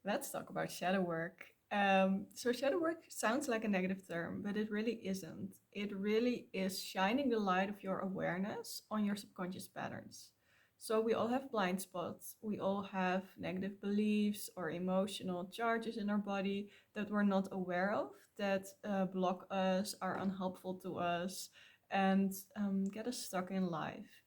Let's talk about shadow work. So, shadow work sounds like a negative term, but it really isn't. It really is shining the light of your awareness on your subconscious patterns. So, we all have blind spots. We all have negative beliefs or emotional charges in our body that we're not aware of, that block us, are unhelpful to us, and get us stuck in life.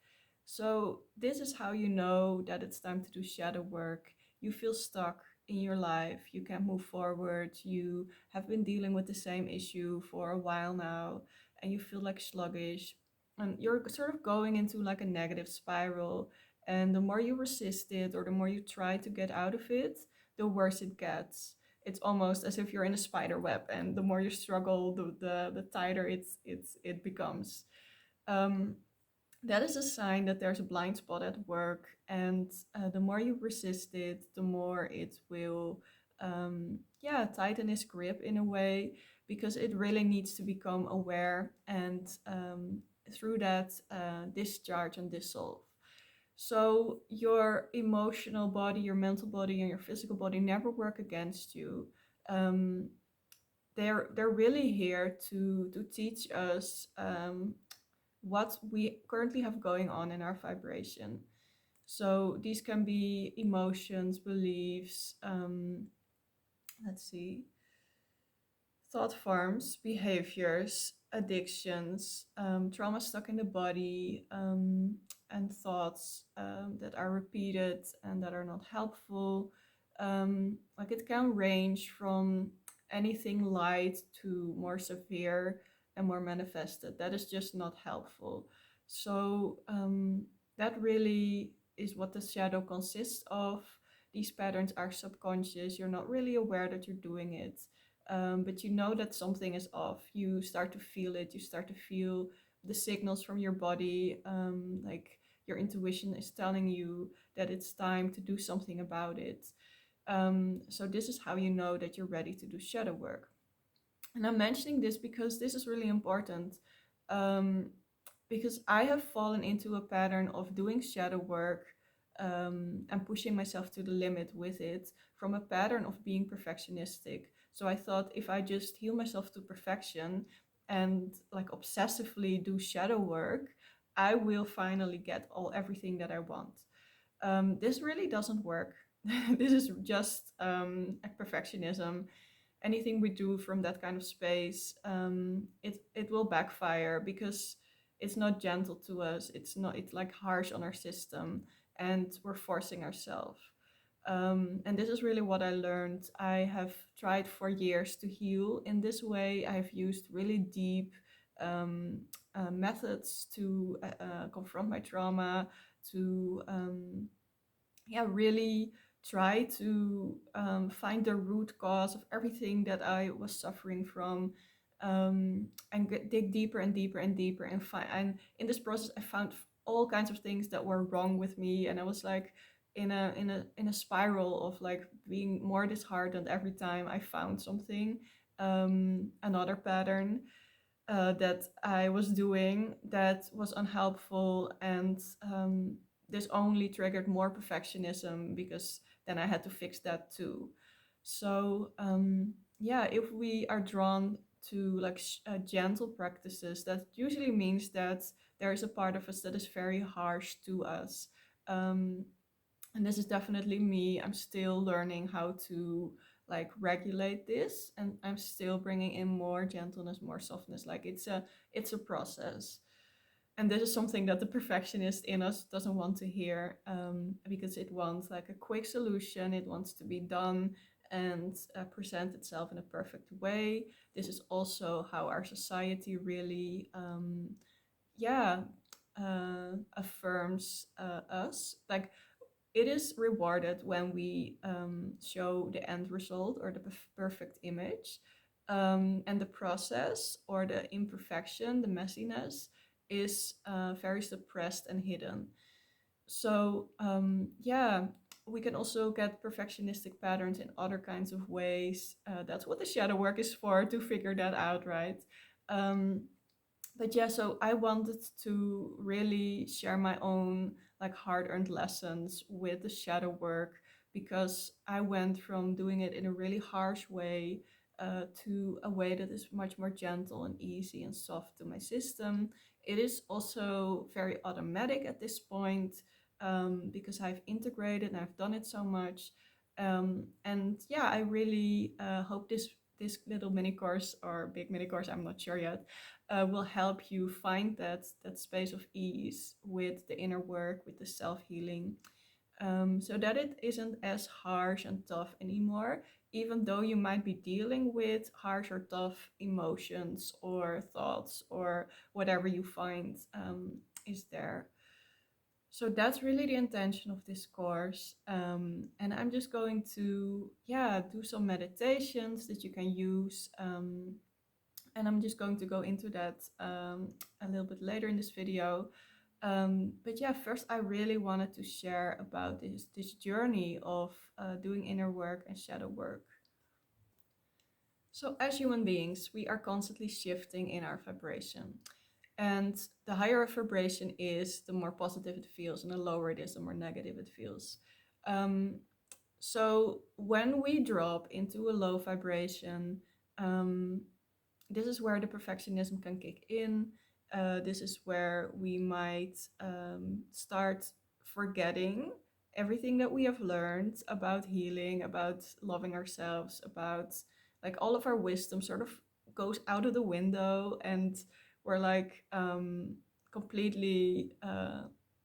So, this is how you know that it's time to do shadow work. You feel stuck in your life, you can't move forward, you have been dealing with the same issue for a while now, and you feel like sluggish, and you're sort of going into like a negative spiral. And the more you resist it, or the more you try to get out of it, the worse it gets. It's almost as if you're in a spider web, and the more you struggle, the tighter it becomes. um, that is a sign that there's a blind spot at work, and the more you resist it, the more it will yeah, tighten its grip in a way, because it really needs to become aware, and through that, discharge and dissolve. So your emotional body, your mental body, and your physical body never work against you. um, they're really here to teach us what we currently have going on in our vibration. So these can be emotions, beliefs, let's see, thought forms, behaviors, addictions, trauma stuck in the body, and thoughts that are repeated and that are not helpful. Like it can range from anything light to more severe and more manifested. That is just not helpful. So that really is what the shadow consists of. These patterns are subconscious. You're not really aware that you're doing it, but you know that something is off. You start to feel it. You start to feel the signals from your body. Like your intuition is telling you that it's time to do something about it. So this is how you know that you're ready to do shadow work. And I'm mentioning this because this is really important. Um, because I have fallen into a pattern of doing shadow work, and pushing myself to the limit with it, from a pattern of being perfectionistic. So I thought, if I just heal myself to perfection and like obsessively do shadow work, I will finally get everything that I want. This really doesn't work. This is just a perfectionism. Anything we do from that kind of space, it will backfire, because it's not gentle to us. It's like harsh on our system, and we're forcing ourselves. And this is really what I learned. I have tried for years to heal in this way. I have used really deep um, methods to confront my trauma, to yeah, really try to find the root cause of everything that I was suffering from, and dig deeper and deeper and deeper, and in this process I found all kinds of things that were wrong with me, and I was like in a spiral of like being more disheartened every time I found something, another pattern that I was doing that was unhelpful, and this only triggered more perfectionism, because then I had to fix that too. So yeah, if we are drawn to like gentle practices, that usually means that there is a part of us that is very harsh to us. Um, and this is definitely me. I'm still learning how to like regulate this, and I'm still bringing in more gentleness, more softness. Like it's a process, and this is something that the perfectionist in us doesn't want to hear, because it wants like a quick solution. It wants to be done and present itself in a perfect way. This is also how our society really yeah, affirms us. Like it is rewarded when we show the end result, or the perfect image, and the process, or the imperfection, the messiness, is very suppressed and hidden. So yeah, we can also get perfectionistic patterns in other kinds of ways. That's what the shadow work is for, to figure that out, right? um, but yeah, so I wanted to really share my own like hard earned lessons with the shadow work, because I went from doing it in a really harsh way to a way that is much more gentle and easy and soft to my system. It is also very automatic at this point, because I've integrated and I've done it so much. And yeah, I really hope this little mini course or big mini course, I'm not sure yet, will help you find that space of ease with the inner work, with the self healing, so that it isn't as harsh and tough anymore, even though you might be dealing with harsh or tough emotions or thoughts or whatever you find is there. So that's really the intention of this course. And I'm just going to, yeah, do some meditations that you can use. And I'm just going to go into that a little bit later in this video. But yeah, first I really wanted to share about this journey of doing inner work and shadow work. So as human beings, we are constantly shifting in our vibration. And the higher a vibration is, the more positive it feels, and the lower it is, the more negative it feels. Um, so when we drop into a low vibration, um, this is where the perfectionism can kick in. This is where we might start forgetting everything that we have learned about healing, about loving ourselves, about like all of our wisdom sort of goes out of the window, and we're like completely,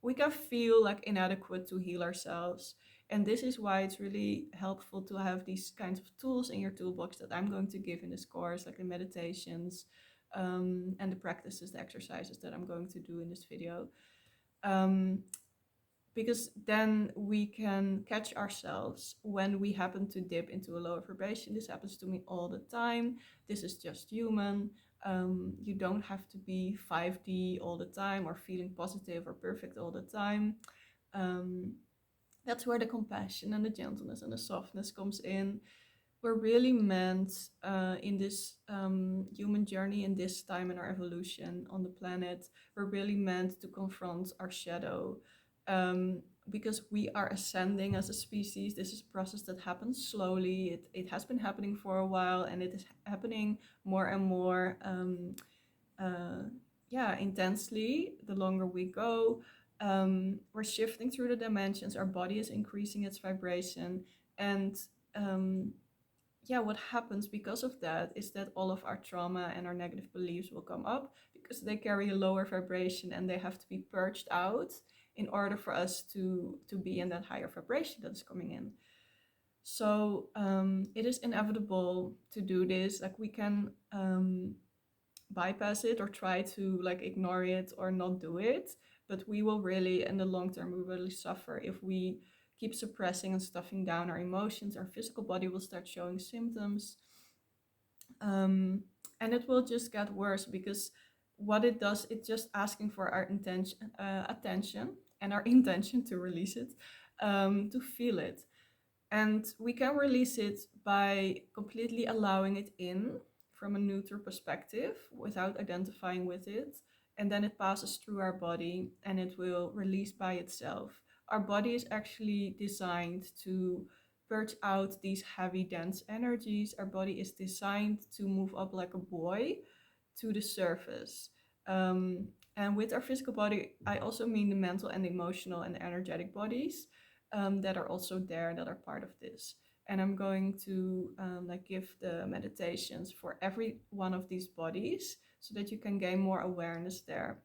we can feel like inadequate to heal ourselves. And this is why it's really helpful to have these kinds of tools in your toolbox that I'm going to give in this course, like the meditations, and the practices, the exercises that I'm going to do in this video. Um, because then we can catch ourselves when we happen to dip into a lower vibration. This happens to me all the time. This is just human. You don't have to be 5D all the time or feeling positive or perfect all the time. Um, that's where the compassion and the gentleness and the softness comes in. We're really meant in this human journey, in this time in our evolution on the planet, we're really meant to confront our shadow, because we are ascending as a species. This is a process that happens slowly. It has been happening for a while, and it is happening more and more uh, yeah, intensely the longer we go. We're shifting through the dimensions. Our body is increasing its vibration, and um, yeah, what happens because of that is that all of our trauma and our negative beliefs will come up because they carry a lower vibration and they have to be purged out in order for us to be in that higher vibration that is coming in. So it is inevitable to do this. Like we can bypass it or try to like ignore it or not do it, but we will really, in the long term, we really suffer if we keep suppressing and stuffing down our emotions. Our physical body will start showing symptoms, and it will just get worse because what it does, it's just asking for our attention and our intention to release it, to feel it. And we can release it by completely allowing it in from a neutral perspective without identifying with it. And then it passes through our body and it will release by itself. Our body is actually designed to purge out these heavy, dense energies. Our body is designed to move up like a buoy to the surface. And with our physical body, I also mean the mental and emotional and energetic bodies that are also there, that are part of this. And I'm going to like give the meditations for every one of these bodies so that you can gain more awareness there.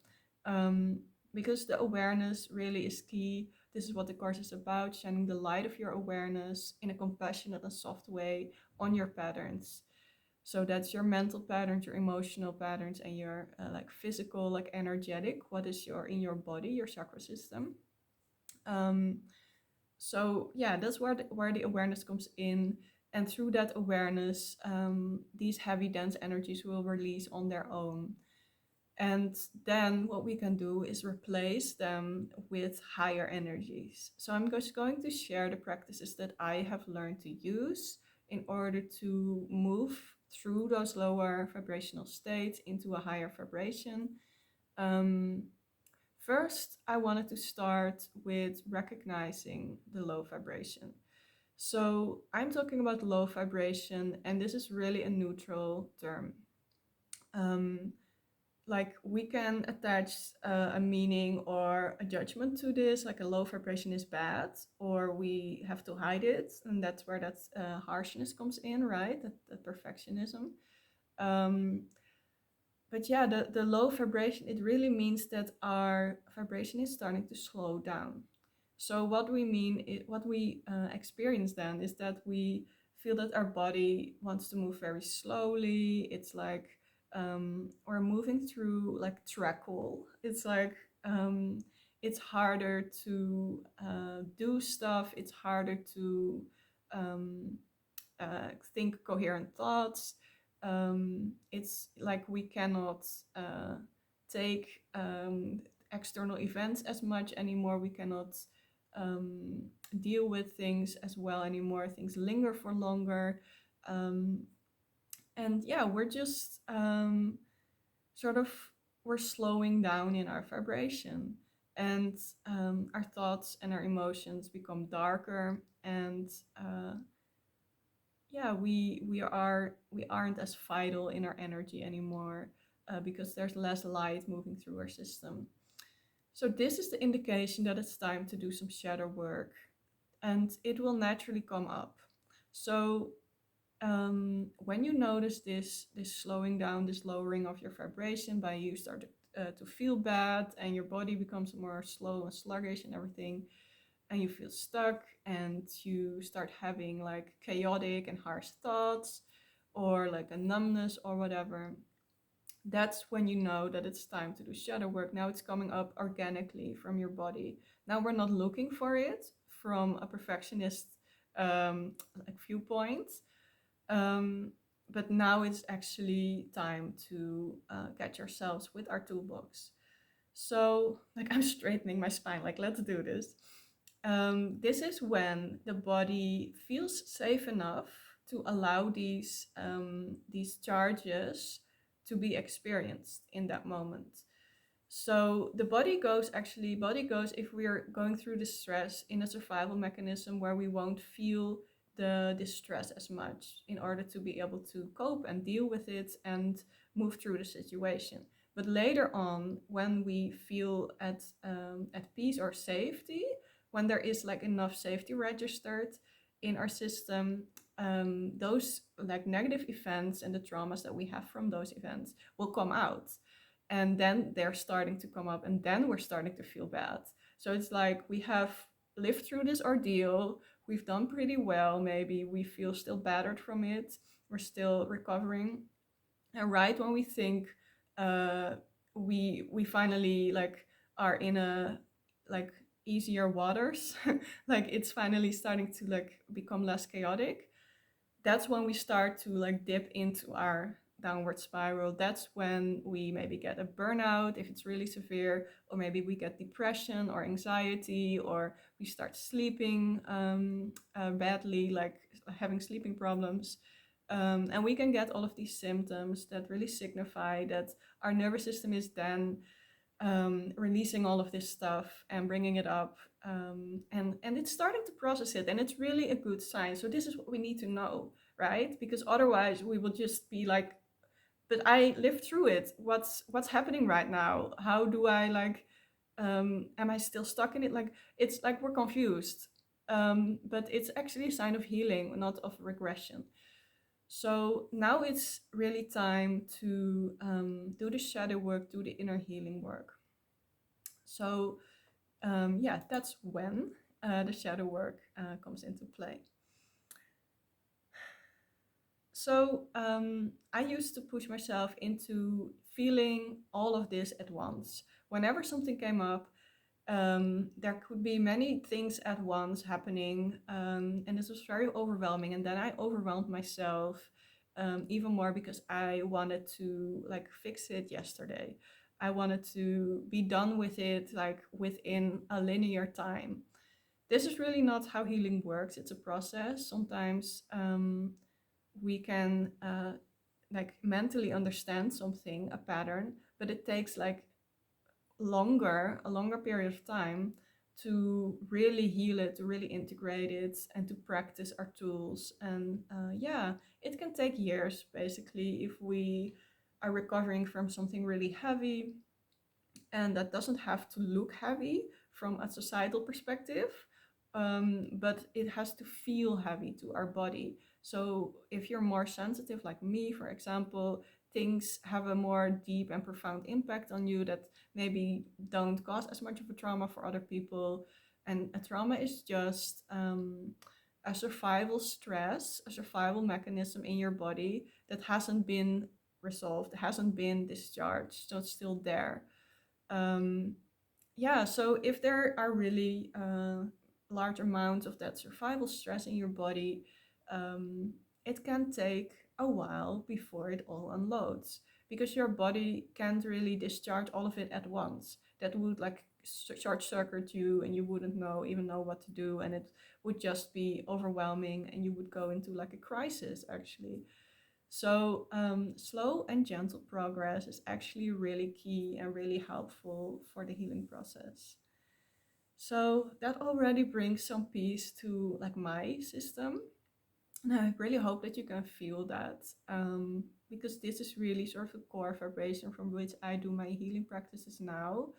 Because the awareness really is key. This is what the course is about, shining the light of your awareness in a compassionate and soft way on your patterns. So that's your mental patterns, your emotional patterns, and your like physical, like energetic. What is your in your body, your chakra system? Um, so yeah, that's where the awareness comes in, and through that awareness, these heavy dense energies will release on their own. And then what we can do is replace them with higher energies. So I'm just going to share the practices that I have learned to use in order to move through those lower vibrational states into a higher vibration. Um, First, I wanted to start with recognizing the low vibration. So I'm talking about low vibration, and this is really a neutral term. Um, like we can attach a meaning or a judgment to this, like a low vibration is bad, or we have to hide it, and that's where that harshness comes in, right? That perfectionism. Um, but yeah, the low vibration, it really means that our vibration is starting to slow down. So what we mean, what we experience then is that we feel that our body wants to move very slowly. It's like we're moving through like trackle. It's like it's harder to do stuff. It's harder to um, think coherent thoughts. It's like we cannot take external events as much anymore. We cannot um, deal with things as well anymore. Things linger for longer. Um, and yeah, we're just sort of we're slowing down in our vibration, and our thoughts and our emotions become darker, and yeah, we aren't as vital in our energy anymore, because there's less light moving through our system. So this is the indication that it's time to do some shadow work, and it will naturally come up. So when you notice this slowing down, this lowering of your vibration, by you start to feel bad, and your body becomes more slow and sluggish and everything, and you feel stuck, and you start having like chaotic and harsh thoughts, or like a numbness or whatever, that's when you know that it's time to do shadow work. Now it's coming up organically from your body. Now we're not looking for it from a perfectionist like viewpoint, um, but now it's actually time to get yourselves with our toolbox. So, like, I'm straightening my spine, like, let's do this. This is when the body feels safe enough to allow these charges to be experienced in that moment. So the body goes, if we're going through the stress, in a survival mechanism where we won't feel the distress as much, in order to be able to cope and deal with it and move through the situation. But later on, when we feel at peace or safety, when there is like enough safety registered in our system, those like negative events and the traumas that we have from those events will come out, and then they're starting to come up, and then we're starting to feel bad. So it's like we have lived through this ordeal, we've done pretty well, maybe we feel still battered from it, we're still recovering, and right when we think uh we finally like are in a like easier waters, like it's finally starting to like become less chaotic, that's when we start to like dip into our downward spiral. That's when we maybe get a burnout if it's really severe, or maybe we get depression or anxiety, or we start sleeping badly, like having sleeping problems. And we can get all of these symptoms that really signify that our nervous system is then releasing all of this stuff and bringing it up, and it's starting to process it, and it's really a good sign. So this is what we need to know, right? Because otherwise we will just be like, but I lived through it, what's happening right now, how do I like, am I still stuck in it? Like it's like we're confused, but it's actually a sign of healing, not of regression. So now it's really time to do the shadow work, do the inner healing work. So yeah, that's when the shadow work comes into play. So I used to push myself into feeling all of this at once. Whenever something came up, there could be many things at once happening, and this was very overwhelming. And then I overwhelmed myself even more, because I wanted to like fix it yesterday. I wanted to be done with it like within a linear time. This is really not how healing works. It's a process. Sometimes we can like mentally understand something, a pattern, but it takes like a longer period of time to really heal it, to really integrate it, and to practice our tools. And yeah, it can take years basically if we are recovering from something really heavy, and that doesn't have to look heavy from a societal perspective, but it has to feel heavy to our body. So if you're more sensitive, like me, for example, things have a more deep and profound impact on you that maybe don't cause as much of a trauma for other people. And a trauma is just a survival stress, a survival mechanism in your body that hasn't been resolved, hasn't been discharged, so it's still there. um, yeah, so if there are really large amounts of that survival stress in your body, um, it can take a while before it all unloads, because your body can't really discharge all of it at once. That would like short circuit you, and you wouldn't know what to do, and it would just be overwhelming, and you would go into like a crisis actually. So, slow and gentle progress is actually really key and really helpful for the healing process. So, that already brings some peace to like my system. And I really hope that you can feel that, because this is really sort of a core vibration from which I do my healing practices now.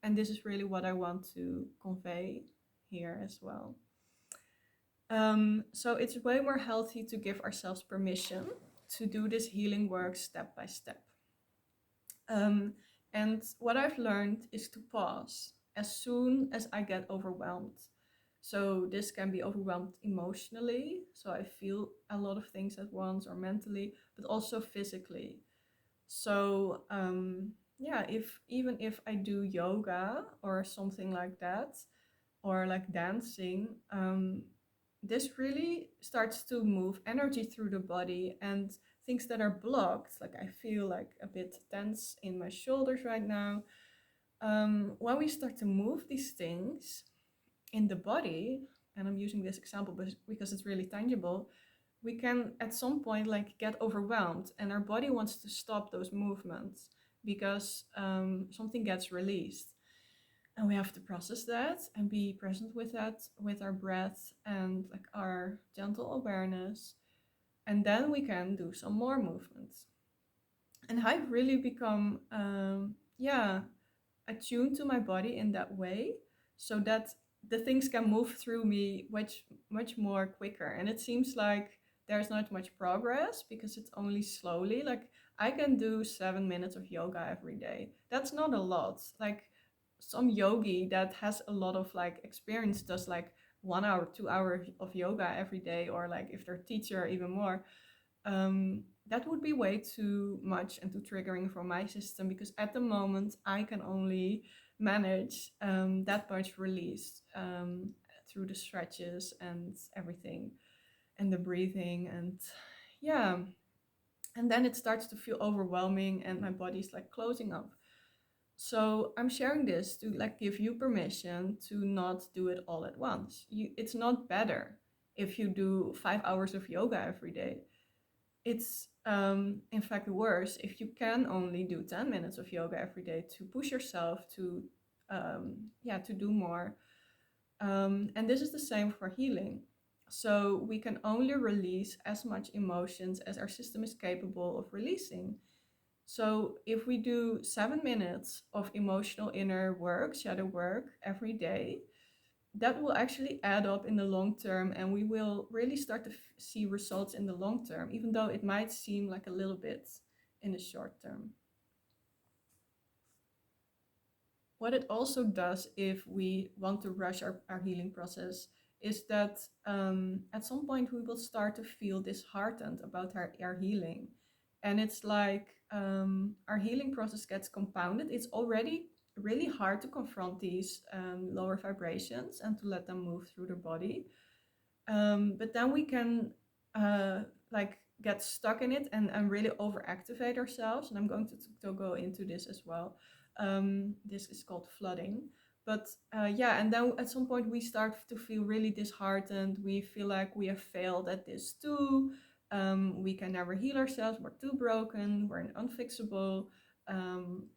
And this is really what I want to convey here as well. So it's way more healthy to give ourselves permission to do this healing work step by step. Um, and what I've learned is to pause as soon as I get overwhelmed. So this can be overwhelmed emotionally. So I feel a lot of things at once or mentally, but also physically. So yeah, if even if I do yoga or something like that, or like dancing, this really starts to move energy through the body, and things that are blocked, like I feel like a bit tense in my shoulders right now. When we start to move these things in the body, and I'm using this example because it's really tangible, we can at some point like get overwhelmed, and our body wants to stop those movements because something gets released, and we have to process that and be present with that, with our breath and like our gentle awareness, and then we can do some more movements. And I've really become yeah, attuned to my body in that way, so that the things can move through me much more quicker. And it seems like there's not much progress because it's only slowly. Like I can do 7 minutes of yoga every day. That's not a lot. Like some yogi that has a lot of like experience does like 1 hour, 2 hours of yoga every day, or like if they're teacher even more. That would be way too much and too triggering for my system, because at the moment I can only manage that much release through the stretches and everything, and the breathing, and yeah, and then it starts to feel overwhelming and my body's like closing up. So I'm sharing this to like give you permission to not do it all at once. It's not better if you do 5 hours of yoga every day. It's in fact worse if you can only do 10 minutes of yoga every day, to push yourself to yeah, to do more. And this is the same for healing. So we can only release as much emotions as our system is capable of releasing. So if we do 7 minutes of emotional inner work, shadow work every day, that will actually add up in the long term, and we will really start to see results in the long term, even though it might seem like a little bit in the short term. What it also does if we want to rush our healing process is that at some point we will start to feel disheartened about our healing. And it's like our healing process gets compounded. It's already really hard to confront these lower vibrations and to let them move through the body. But then we can like get stuck in it and really overactivate ourselves. And I'm going to go into this as well. This is called flooding. But yeah, and then at some point we start to feel really disheartened. We feel like we have failed at this too. We can never heal ourselves. We're too broken. We're unfixable. Um,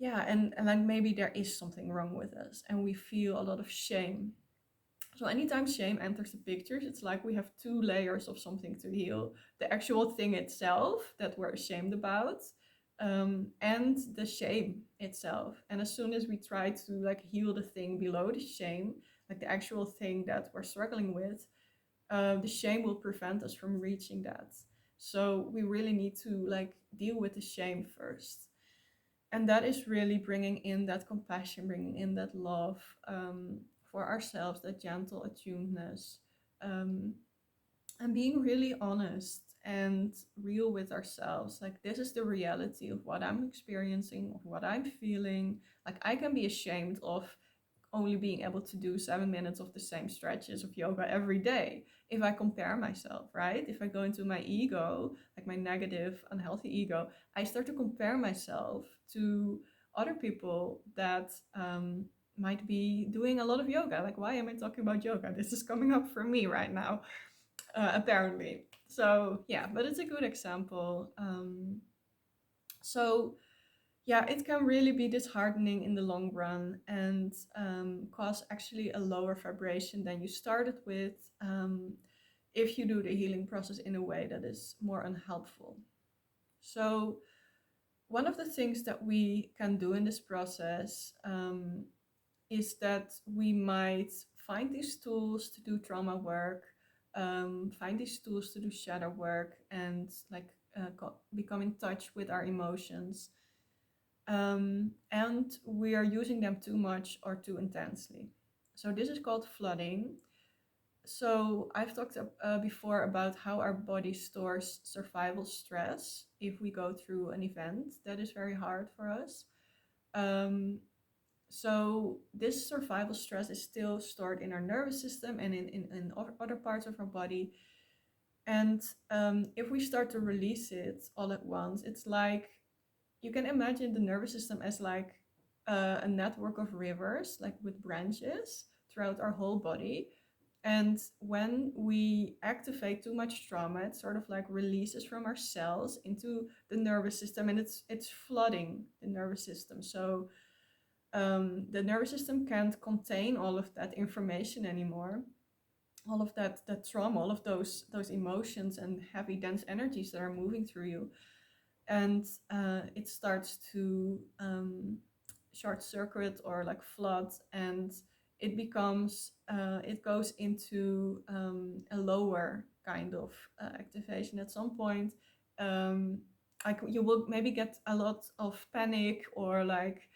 yeah, and like maybe there is something wrong with us and we feel a lot of shame. So anytime shame enters the pictures, it's like we have two layers of something to heal: the actual thing itself that we're ashamed about, and the shame itself. And as soon as we try to like heal the thing below the shame, like the actual thing that we're struggling with, the shame will prevent us from reaching that. So we really need to like deal with the shame first. And that is really bringing in that compassion, bringing in that love, for ourselves, that gentle attunedness, um, and being really honest and real with ourselves. Like, this is the reality of what I'm experiencing, of what I'm feeling. Like, I can be ashamed of only being able to do 7 minutes of the same stretches of yoga every day if I compare myself, right? If I go into my ego, like my negative, unhealthy ego, I start to compare myself to other people that might be doing a lot of yoga. Like, why am I talking about yoga? This is coming up for me right now, apparently. So, yeah, but it's a good example. So, yeah, it can really be disheartening in the long run and cause actually a lower vibration than you started with, if you do the healing process in a way that is more unhelpful. So, one of the things that we can do in this process, is that we might find these tools to do trauma work, find these tools to do shadow work, and like become in touch with our emotions, and we are using them too much or too intensely. So this is called flooding. So I've talked before about how our body stores survival stress if we go through an event that is very hard for us. Um, so this survival stress is still stored in our nervous system and in other parts of our body. And if we start to release it all at once, it's like you can imagine the nervous system as like a network of rivers, like with branches throughout our whole body. And when we activate too much trauma, it sort of like releases from our cells into the nervous system, and it's flooding the nervous system. So the nervous system can't contain all of that information anymore, all of that trauma, all of those emotions and heavy dense energies that are moving through you, and it starts to short circuit or like flood, and it becomes it goes into a lower kind of activation at some point. um, you will maybe get a lot of panic or like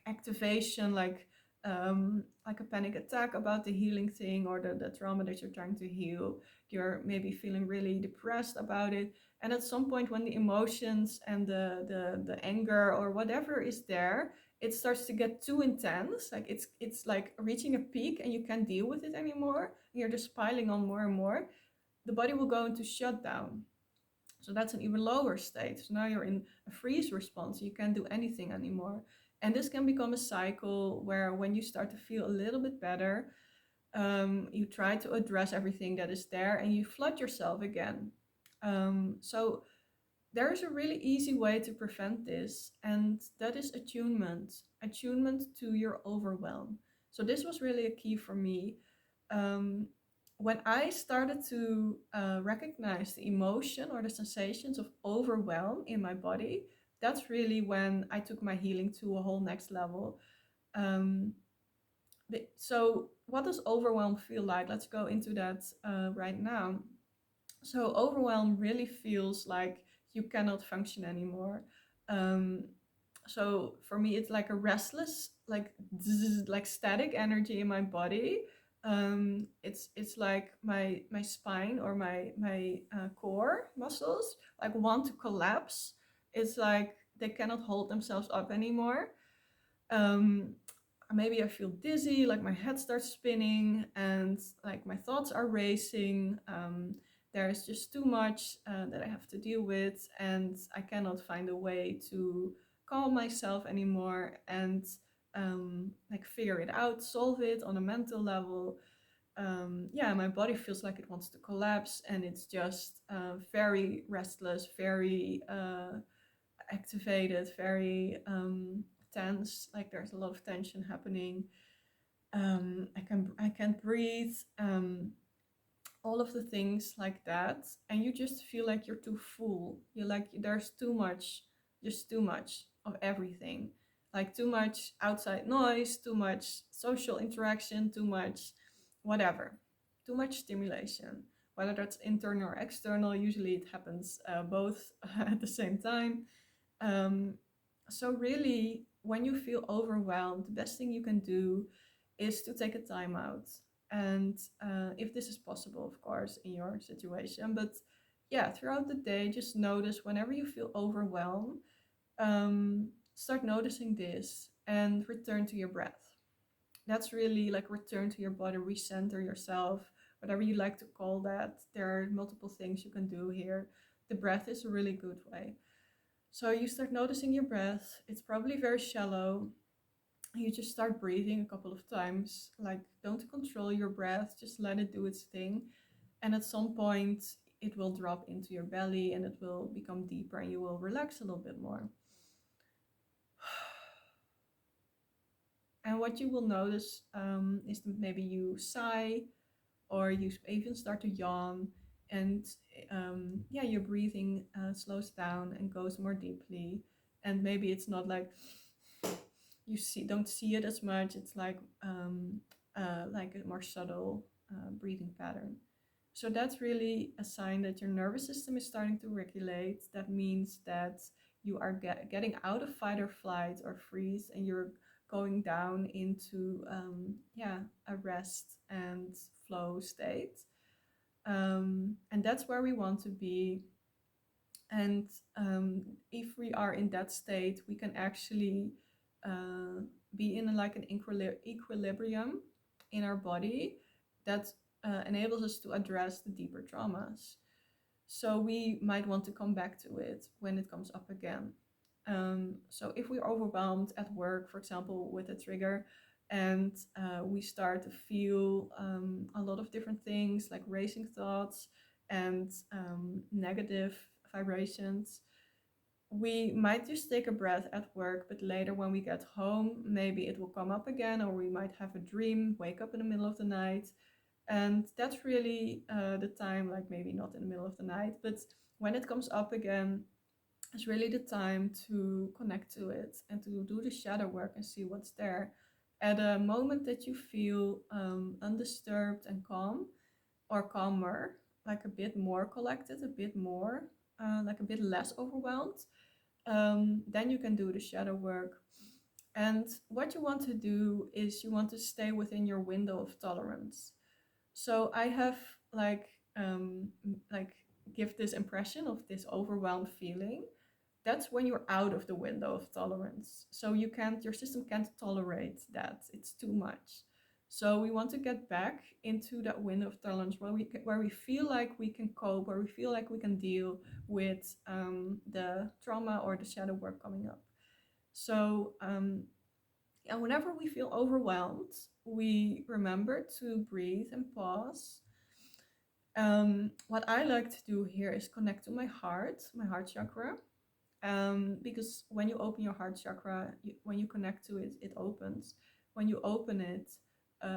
activation, like a panic attack about the healing thing or the trauma that you're trying to heal. You're maybe feeling really depressed about it, and at some point when the emotions and the anger or whatever is there, it starts to get too intense. Like it's like reaching a peak and you can't deal with it anymore. You're just piling on more and more. The body will go into shutdown. So that's an even lower state. So now you're in a freeze response. You can't do anything anymore. And this can become a cycle where when you start to feel a little bit better, you try to address everything that is there and you flood yourself again. So there is a really easy way to prevent this, and that is attunement to your overwhelm. So this was really a key for me. Um, when I started to recognize the emotion or the sensations of overwhelm in my body, that's really when I took my healing to a whole next level. Um, so, what does overwhelm feel like? Let's go into that right now. So overwhelm really feels like you cannot function anymore. Um, so for me, it's like a restless, like zzz, like static energy in my body. It's like my spine or my core muscles like want to collapse. It's like they cannot hold themselves up anymore. Um, Maybe I feel dizzy, like my head starts spinning, and like my thoughts are racing. There's just too much that I have to deal with, and I cannot find a way to calm myself anymore and like figure it out, solve it on a mental level. Yeah, my body feels like it wants to collapse, and it's just very restless, very activated, very tense, like there's a lot of tension happening. I can't breathe. All of the things like that, and you just feel like you're too full. You like there's too much, just too much of everything, like too much outside noise, too much social interaction, too much whatever, too much stimulation, whether that's internal or external. Usually it happens both at the same time. um, so really, when you feel overwhelmed, the best thing you can do is to take a time out. And if this is possible, of course, in your situation, but yeah, throughout the day, just notice whenever you feel overwhelmed, start noticing this and return to your breath. That's really like return to your body, recenter yourself, whatever you like to call that. There are multiple things you can do here. The breath is a really good way. So you start noticing your breath. It's probably very shallow. You just start breathing a couple of times. Like, don't control your breath, just let it do its thing. And at some point, it will drop into your belly and it will become deeper and you will relax a little bit more. And what you will notice is that maybe you sigh or you even start to yawn. And yeah, your breathing slows down and goes more deeply. And maybe it's not like you don't see it as much. It's like a more subtle breathing pattern. So that's really a sign that your nervous system is starting to regulate. That means that you are getting out of fight or flight or freeze, and you're going down into yeah, a rest and flow state. And that's where we want to be. And if we are in that state, we can actually be in like an equilibrium in our body that enables us to address the deeper traumas. So we might want to come back to it when it comes up again. So if we're overwhelmed at work, for example, with a trigger, and we start to feel a lot of different things like racing thoughts and negative vibrations, we might just take a breath at work, but later when we get home, maybe it will come up again, or we might have a dream, wake up in the middle of the night. And that's really the time, like maybe not in the middle of the night, but when it comes up again, it's really the time to connect to it and to do the shadow work and see what's there. At a moment that you feel undisturbed and calm, or calmer, like a bit more collected, a bit more, like a bit less overwhelmed, then you can do the shadow work. And what you want to do is you want to stay within your window of tolerance. So I have like like give this impression of this overwhelmed feeling. That's when you're out of the window of tolerance. So your system can't tolerate that. It's too much. So we want to get back into that window of tolerance where we feel like we can cope, where we feel like we can deal with the trauma or the shadow work coming up. So and whenever we feel overwhelmed, we remember to breathe and pause. What I like to do here is connect to my heart chakra. Because when you open your heart chakra, when you connect to it, it opens. When you open it,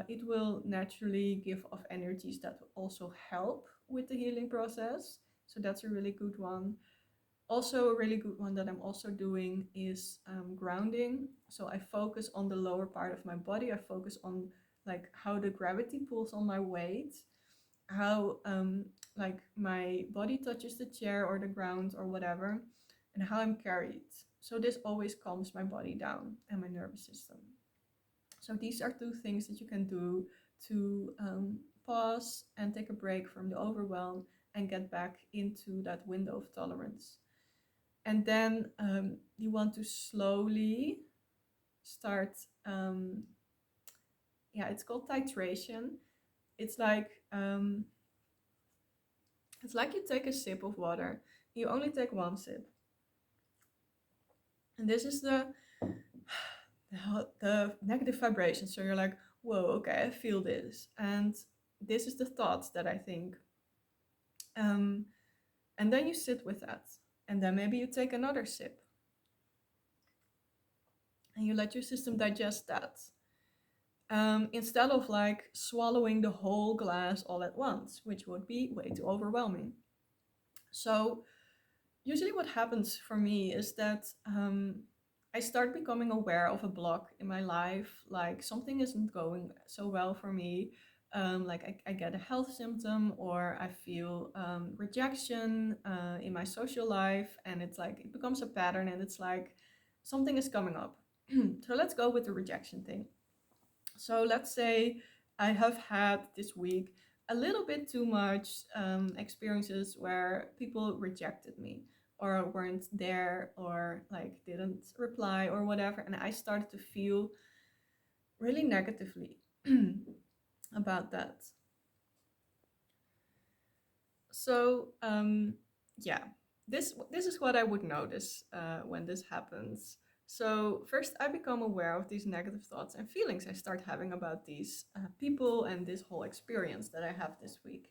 it will naturally give off energies that will also help with the healing process. So that's a really good one. Also, a really good one that I'm also doing is grounding. So I focus on the lower part of my body. I focus on like how the gravity pulls on my weight, how like my body touches the chair or the ground or whatever, and how I'm carried. So this always calms my body down and my nervous system. So these are two things that you can do to pause and take a break from the overwhelm and get back into that window of tolerance. And then you want to slowly start, yeah, it's called titration. It's like um, it's like you take a sip of water. You only take one sip. And this is the negative vibration. So you're like, whoa, okay, I feel this. And this is the thoughts that I think. And then you sit with that. And then maybe you take another sip. and you let your system digest that. Instead of like swallowing the whole glass all at once, which would be way too overwhelming. So usually what happens for me is that I start becoming aware of a block in my life, like something isn't going so well for me. Like I get a health symptom, or I feel rejection in my social life, and it's like it becomes a pattern, and it's like something is coming up. So let's go with the rejection thing. So let's say I have had this week a little bit too much experiences where people rejected me or weren't there or like didn't reply or whatever. And I started to feel really negatively about that. So yeah, this is what I would notice when this happens. So first, I become aware of these negative thoughts and feelings I start having about these people and this whole experience that I have this week.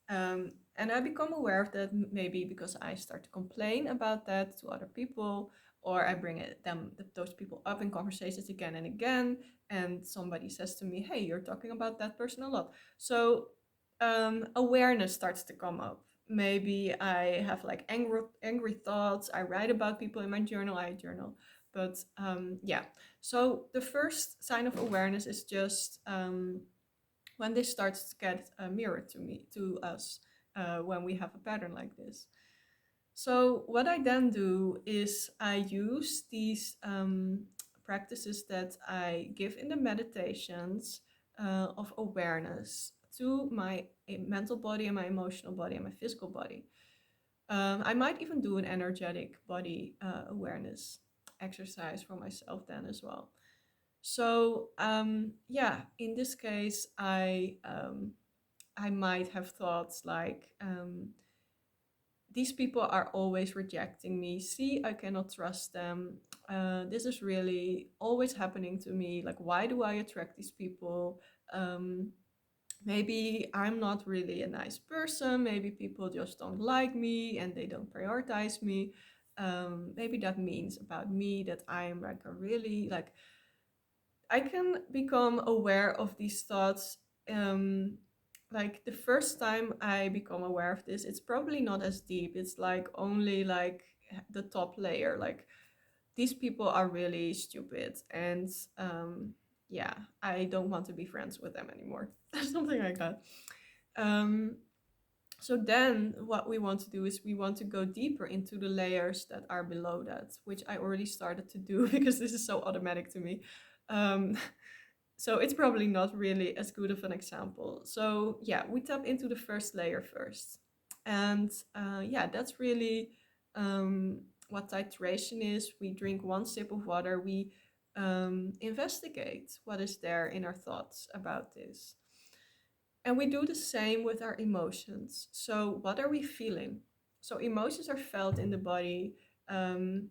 And I become aware of that maybe because I start to complain about that to other people, or I bring those people up in conversations again and again, and somebody says to me, "Hey, you're talking about that person a lot." So awareness starts to come up. Maybe I have like angry thoughts. I write about people in my journal. I journal, but yeah. So the first sign of awareness is just when this starts to get mirrored to us when we have a pattern like this. So what I then do is I use these practices that I give in the meditations of awareness to my mental body and my emotional body and my physical body. I might even do an energetic body awareness exercise for myself then as well. So yeah, in this case, I might have thoughts like, these people are always rejecting me. See, I cannot trust them. This is really always happening to me. Like, why do I attract these people? Um, Maybe I'm not really a nice person. Maybe people just don't like me and they don't prioritize me. Maybe that means about me that I am like a really like I can become aware of these thoughts. Like the first time I become aware of this, it's probably not as deep. It's like only like the top layer. Like these people are really stupid, and yeah, I don't want to be friends with them anymore. Something like that. Um, so then what we want to do is we want to go deeper into the layers that are below that, which I already started to do because this is so automatic to me. Um, so it's probably not really as good of an example. So yeah, we tap into the first layer first. And yeah, that's really what titration is. We drink one sip of water, we investigate what is there in our thoughts about this. And we do the same with our emotions. So, what are we feeling? So, emotions are felt in the body. Um,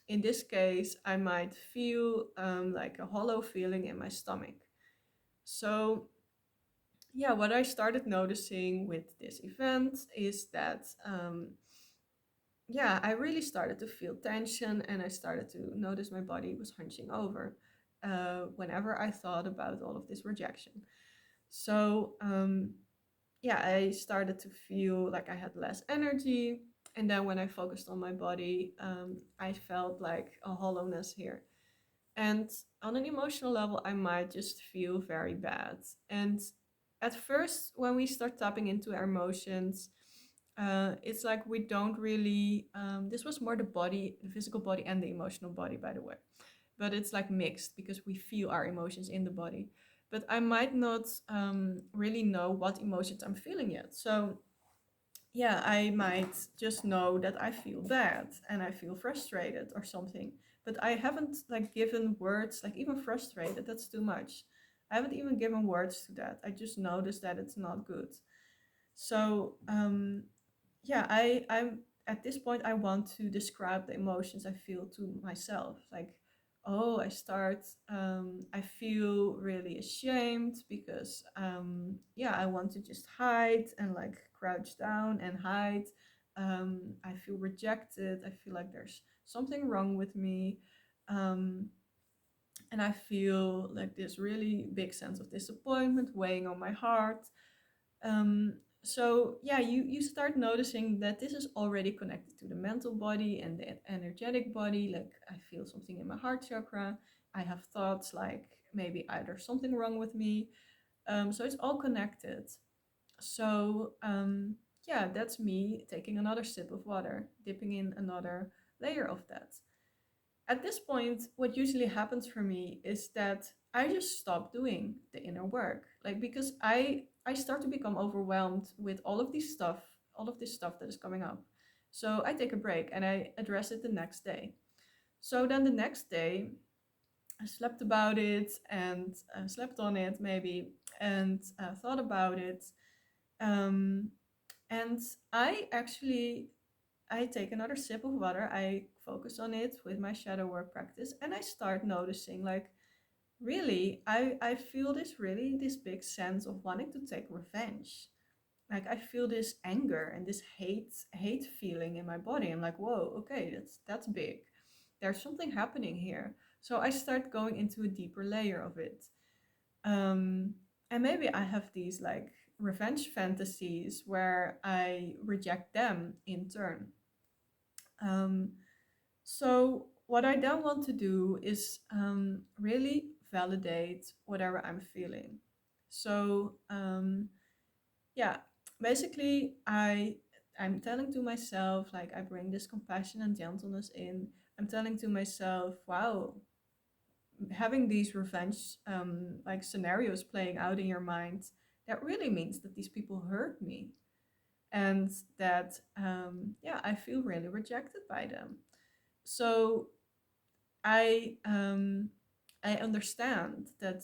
in this case, I might feel like a hollow feeling in my stomach. So, yeah, what I started noticing with this event is that, yeah, I really started to feel tension and I started to notice my body was hunching over whenever I thought about all of this rejection. So, yeah, I started to feel like I had less energy. And then when I focused on my body, I felt like a hollowness here. And on an emotional level, I might just feel very bad. And at first, when we start tapping into our emotions, it's like we don't really. This was more the body, the physical body, and the emotional body, by the way. But it's like mixed because we feel our emotions in the body. But I might not really know what emotions I'm feeling yet. So yeah, I might just know that I feel bad and I feel frustrated or something. But I haven't like given words, like even frustrated, that's too much. I haven't even given words to that. I just noticed that it's not good. So yeah, I'm at this point I want to describe the emotions I feel to myself. Like, oh, I feel really ashamed because yeah, I want to just hide and like crouch down and hide. I feel rejected. I feel like there's something wrong with me. um and I feel like this really big sense of disappointment weighing on my heart. So yeah, you start noticing that this is already connected to the mental body and the energetic body. Like I feel something in my heart chakra. I have thoughts like maybe either something wrong with me. So it's all connected. So yeah, that's me taking another sip of water, dipping in another layer of that. At this point, what usually happens for me is that I just stop doing the inner work. Like because I start to become overwhelmed with all of this stuff that is coming up. So I take a break and I address it the next day. So then the next day, I slept about it and slept on it maybe and thought about it. Um, and I actually I take another sip of water. I focus on it with my shadow work practice, and I start noticing like really I feel this big sense of wanting to take revenge. Like I feel this anger and this hate feeling in my body. I'm like, whoa, okay, that's big. There's something happening here. So I start going into a deeper layer of it. Um, and maybe I have these like revenge fantasies where I reject them in turn. Um, so what I then want to do is really validate whatever I'm feeling. So yeah, basically I'm telling to myself like I bring this compassion and gentleness in. I'm telling to myself, wow, having these revenge like scenarios playing out in your mind, that really means that these people hurt me and that yeah, I feel really rejected by them. So I I understand that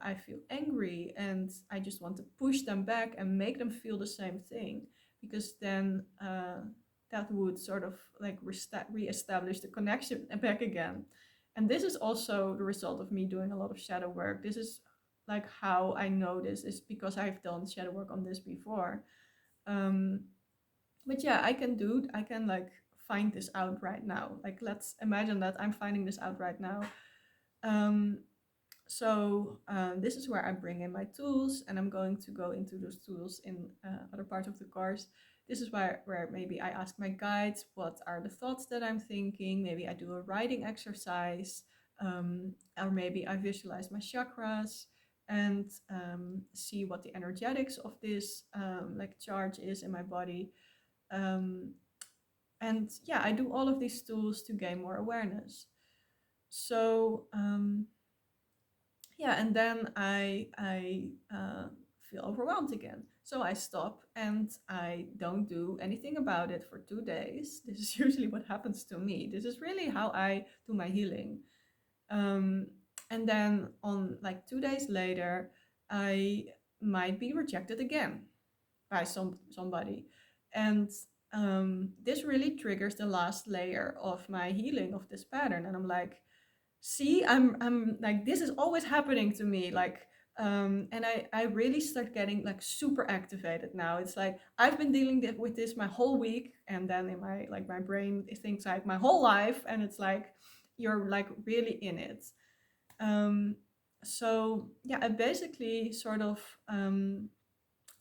I feel angry and I just want to push them back and make them feel the same thing because then that would sort of like re-establish the connection back again. And this is also the result of me doing a lot of shadow work. This is like how I know this is because I've done shadow work on this before. Um, but yeah, I can like find this out right now. Like let's imagine that I'm finding this out right now. um, this is where I bring in my tools, and I'm going to go into those tools in other parts of the course. This is where maybe I ask my guides what are the thoughts that I'm thinking. Maybe I do a writing exercise, or maybe I visualize my chakras and see what the energetics of this like charge is in my body. Um, and yeah, I do all of these tools to gain more awareness. So yeah, and then I feel overwhelmed again. So I stop and I don't do anything about it for 2 days. This is usually what happens to me. This is really how I do my healing. Um, and then on like 2 days later, I might be rejected again by somebody, and this really triggers the last layer of my healing of this pattern. And I'm like, see, I'm like this is always happening to me, like and I really start getting like super activated now. It's like I've been dealing with this my whole week, and then in my like my brain it thinks like my whole life, and it's like you're like really in it. um so yeah, I basically sort of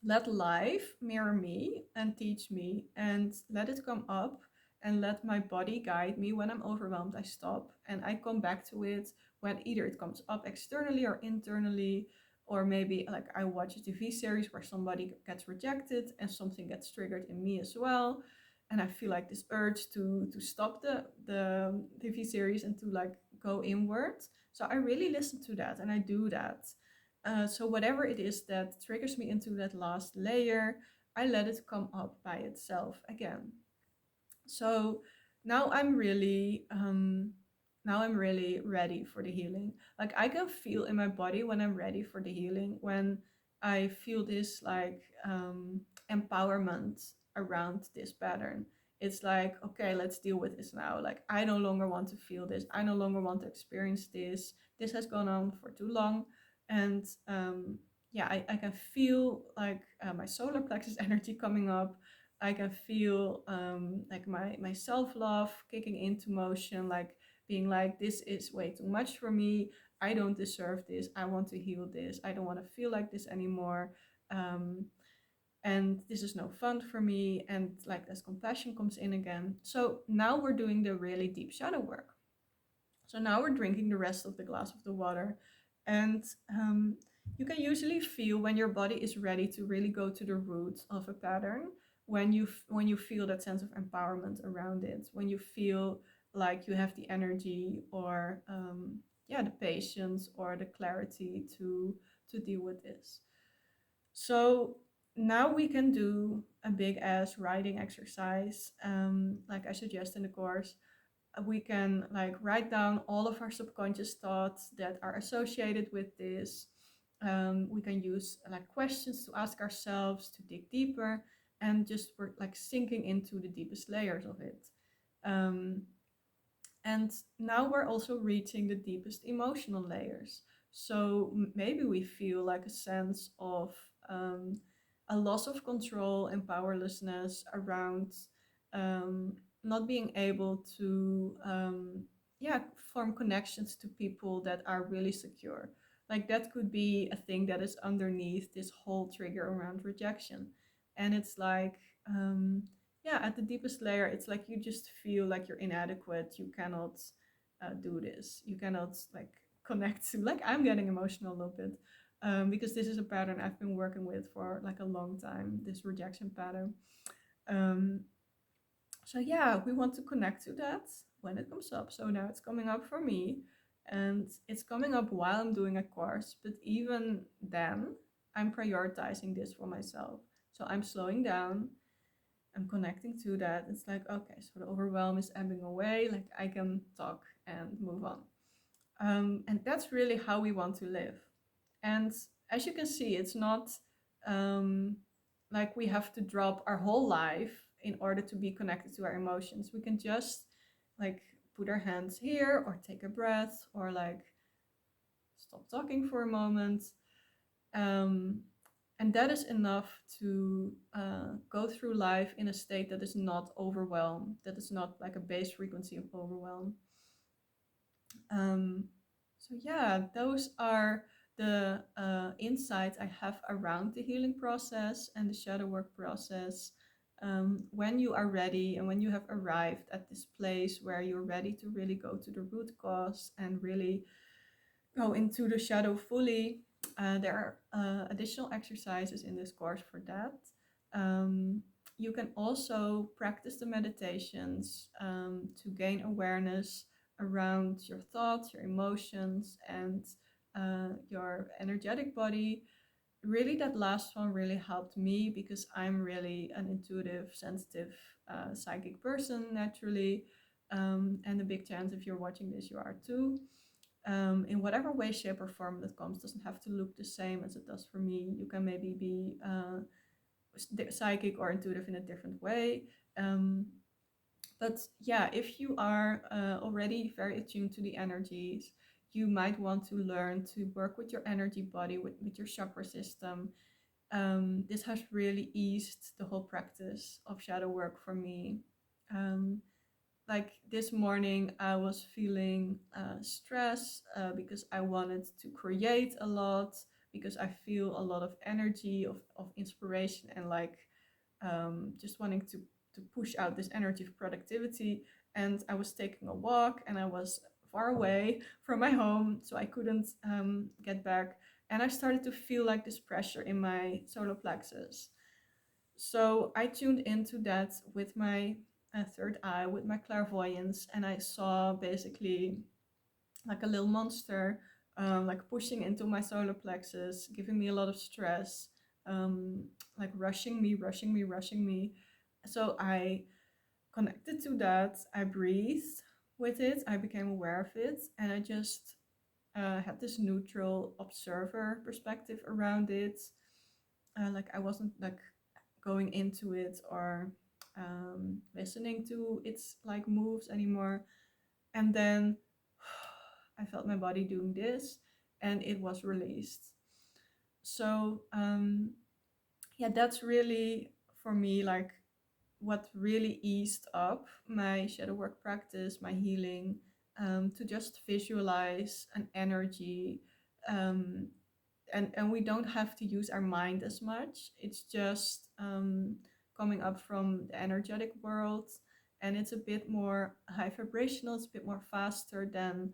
let life mirror me and teach me and let it come up, and let my body guide me. When I'm overwhelmed, I stop and I come back to it when either it comes up externally or internally, or maybe like I watch a TV series where somebody gets rejected and something gets triggered in me as well, and I feel like this urge to stop the TV series and to like go inward. So I really listen to that and I do that. So whatever it is that triggers me into that last layer, I let it come up by itself again. So now I'm really now I'm really ready for the healing. Like I can feel in my body when I'm ready for the healing, when I feel this like empowerment around this pattern. It's like, okay, let's deal with this now. Like I no longer want to feel this. I no longer want to experience this. This has gone on for too long. And yeah, I can feel like my solar plexus energy coming up. I can feel like my self love kicking into motion, like being like, this is way too much for me. I don't deserve this. I want to heal this. I don't want to feel like this anymore. Um, and this is no fun for me. And like this compassion comes in again. So now we're doing the really deep shadow work. So now we're drinking the rest of the glass of the water. And you can usually feel when your body is ready to really go to the root of a pattern, when you feel that sense of empowerment around it, when you feel like you have the energy or yeah, the patience or the clarity to deal with this. So now we can do a big ass writing exercise, like I suggest in the course. We can like write down all of our subconscious thoughts that are associated with this. We can use like questions to ask ourselves to dig deeper, and just we're like sinking into the deepest layers of it. Um, and now we're also reaching the deepest emotional layers. So maybe we feel like a sense of um, a loss of control and powerlessness around um, not being able to, yeah, form connections to people that are really secure. Like that could be a thing that is underneath this whole trigger around rejection. And it's like, yeah, at the deepest layer, it's like you just feel like you're inadequate. You cannot do this. You cannot like connect to, like, I'm getting emotional a little bit, because this is a pattern I've been working with for like a long time, this rejection pattern. um, so yeah, we want to connect to that when it comes up. So now it's coming up for me, and it's coming up while I'm doing a course, but even then I'm prioritizing this for myself. So I'm slowing down, I'm connecting to that. It's like, okay, so the overwhelm is ebbing away, like I can talk and move on. And that's really how we want to live. And as you can see, it's not um, like we have to drop our whole life in order to be connected to our emotions. We can just like put our hands here, or take a breath, or like stop talking for a moment. Um, and that is enough to go through life in a state that is not overwhelmed, that is not like a base frequency of overwhelm. Um, so yeah, those are the insights I have around the healing process and the shadow work process. When you are ready and when you have arrived at this place where you're ready to really go to the root cause and really go into the shadow fully, there are additional exercises in this course for that. Um, you can also practice the meditations to gain awareness around your thoughts, your emotions, and your energetic body. Really, that last one really helped me because I'm really an intuitive, sensitive, psychic person naturally. And a big chance if you're watching this, you are too. In whatever way, shape, or form that comes, doesn't have to look the same as it does for me. You can maybe be psychic or intuitive in a different way. Um, but yeah, if you are already very attuned to the energies, you might want to learn to work with your energy body, with your chakra system. This has really eased the whole practice of shadow work for me. Um, like this morning, I was feeling stress because I wanted to create a lot, because I feel a lot of energy, of inspiration, and like just wanting to push out this energy of productivity. And I was taking a walk, and I was far away from my home, so I couldn't get back. And I started to feel like this pressure in my solar plexus. So I tuned into that with my third eye, with my clairvoyance, and I saw basically like a little monster, like pushing into my solar plexus, giving me a lot of stress, like rushing me, rushing me, rushing me. So I connected to that. I breathed with it. I became aware of it, and I just had this neutral observer perspective around it. Like I wasn't like going into it or listening to its like moves anymore. And then I felt my body doing this, and it was released. So yeah, that's really for me like what really eased up my shadow work practice, my healing. to just visualize an energy. Um, and we don't have to use our mind as much. It's just coming up from the energetic world, and it's a bit more high vibrational. It's a bit more faster than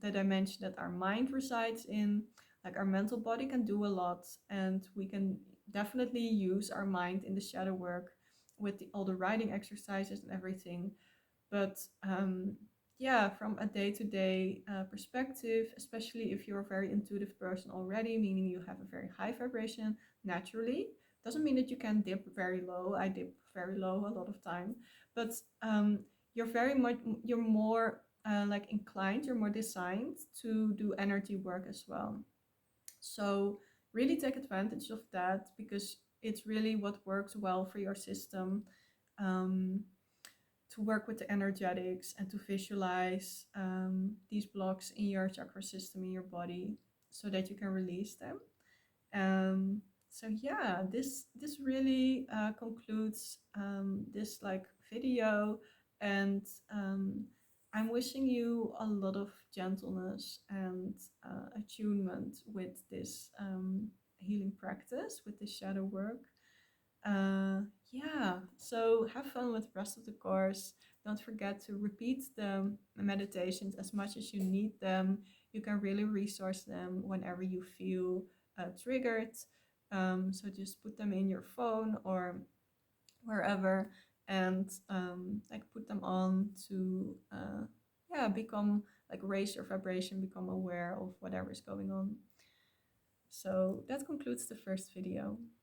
the dimension that our mind resides in. Like our mental body can do a lot, and we can definitely use our mind in the shadow work with all the writing exercises and everything. But yeah, from a day-to-day perspective, especially if you're a very intuitive person already, meaning you have a very high vibration naturally, doesn't mean that you can dip very low. I dip very low a lot of time, but you're very much, you're more like inclined, you're more designed to do energy work as well. So really take advantage of that, because it's really what works well for your system. Um, to work with the energetics and to visualize these blocks in your chakra system in your body, so that you can release them. So yeah, this really concludes this like video, and I'm wishing you a lot of gentleness and attunement with this healing practice, with this shadow work. uh, yeah, so have fun with the rest of the course. Don't forget to repeat the meditations as much as you need them. You can really resource them whenever you feel triggered. So just put them in your phone or wherever, and like put them on to yeah, become like raise your vibration, become aware of whatever is going on. So that concludes the first video.